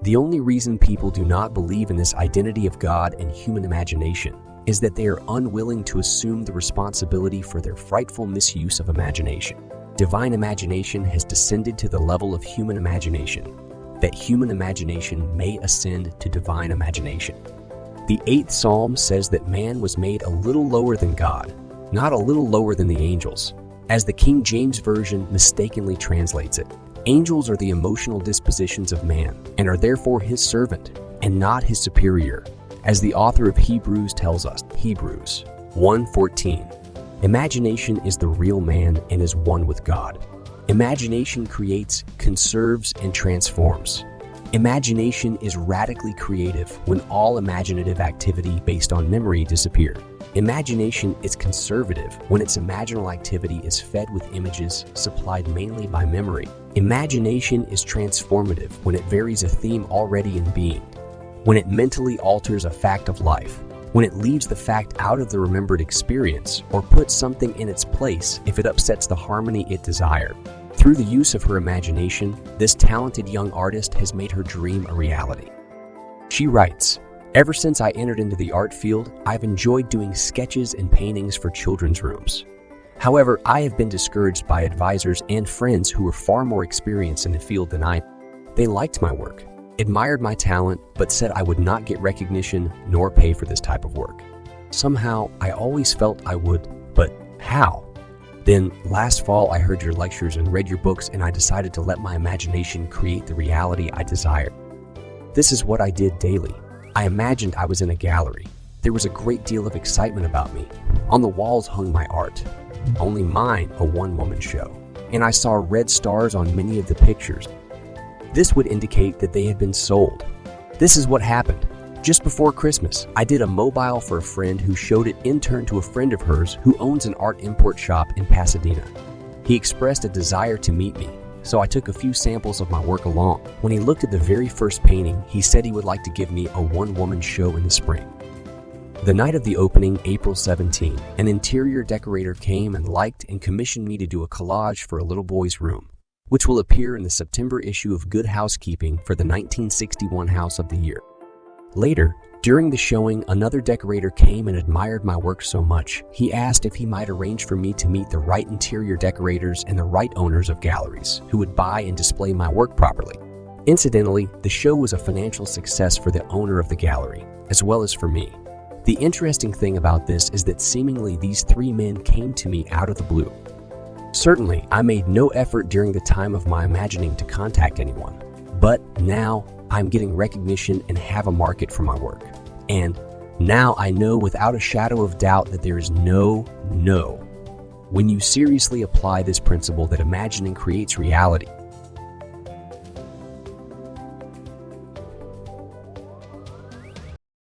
The only reason people do not believe in this identity of God and human imagination is that they are unwilling to assume the responsibility for their frightful misuse of imagination. Divine imagination has descended to the level of human imagination, that human imagination may ascend to divine imagination. The 8th Psalm says that man was made a little lower than God, not a little lower than the angels. As the King James Version mistakenly translates it, angels are the emotional dispositions of man and are therefore his servant and not his superior, as the author of Hebrews tells us, Hebrews 1:14. Imagination is the real man and is one with God. Imagination creates, conserves, and transforms. Imagination is radically creative when all imaginative activity based on memory disappears. Imagination is conservative when its imaginal activity is fed with images supplied mainly by memory. Imagination is transformative when it varies a theme already in being, when it mentally alters a fact of life, when it leaves the fact out of the remembered experience or puts something in its place if it upsets the harmony it desired. Through the use of her imagination, this talented young artist has made her dream a reality. She writes, "Ever since I entered into the art field, I've enjoyed doing sketches and paintings for children's rooms. However, I have been discouraged by advisors and friends who were far more experienced in the field than I. They liked my work, admired my talent, but said I would not get recognition nor pay for this type of work. Somehow, I always felt I would, but how? Then, last fall, I heard your lectures and read your books, and I decided to let my imagination create the reality I desired. This is what I did daily. I imagined I was in a gallery. There was a great deal of excitement about me. On the walls hung my art, only mine a one-woman show, and I saw red stars on many of the pictures. This would indicate that they had been sold. This is what happened. Just before Christmas, I did a mobile for a friend who showed it in turn to a friend of hers who owns an art import shop in Pasadena. He expressed a desire to meet me, so I took a few samples of my work along. When he looked at the very first painting, he said he would like to give me a one-woman show in the spring. The night of the opening, April 17, an interior decorator came and liked and commissioned me to do a collage for a little boy's room, which will appear in the September issue of Good Housekeeping for the 1961 House of the Year. Later, during the showing, another decorator came and admired my work so much, he asked if he might arrange for me to meet the right interior decorators and the right owners of galleries who would buy and display my work properly. Incidentally, the show was a financial success for the owner of the gallery, as well as for me. The interesting thing about this is that seemingly these 3 men came to me out of the blue. Certainly, I made no effort during the time of my imagining to contact anyone, but now I'm getting recognition and have a market for my work. And now I know without a shadow of doubt that there is no. When you seriously apply this principle that imagining creates reality,